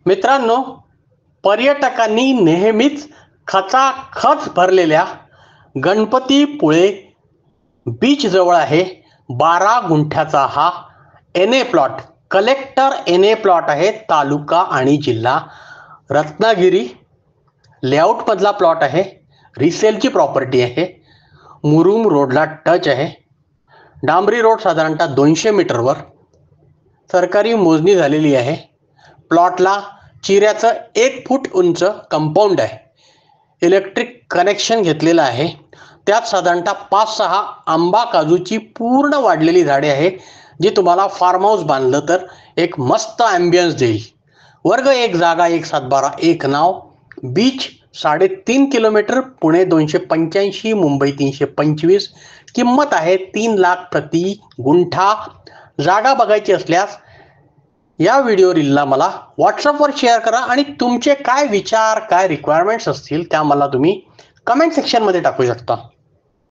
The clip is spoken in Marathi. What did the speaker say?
मित्रांनो, पर्यटकांनी नेहमीच खचाखच भरलेल्या गणपतीपुळे बीच जवळ आहे 12 गुंठ्याचा हा NA plot, collector NA plot आहे. तालुका आणि जिल्हा रत्नागिरी लेआउट मधला प्लॉट आहे. रिसेलची प्रॉपर्टी आहे. मुरुम रोडला टच आहे. डांबरी रोड साधारणतः 200 मीटरवर. सरकारी मोजणी झालेली आहे. प्लॉटला चिऱ्याचं 1 फूट उंच कंपाऊंड आहे. इलेक्ट्रिक कनेक्शन घेतलेलं आहे. त्यात साधारणतः 5-6 आंबा काजूची पूर्ण वाढलेली झाडे आहे, जी तुम्हाला फार्म हाऊस बांधलं तर एक मस्त ॲम्बियन्स देईल. वर्ग 1 जागा, 1 7-12, 1 नाव. बीच 3.5 किलोमीटर. पुणे 285, मुंबई 325. किंमत आहे 3 लाख प्रति गुंठा. जागा बघायची असल्यास या व्हिडिओ रीलला मला व्हॉट्सअपवर शेअर करा आणि तुमचे काय विचार, काय रिक्वायरमेंट्स असतील त्या मला तुम्ही कमेंट सेक्शनमध्ये टाकू शकता.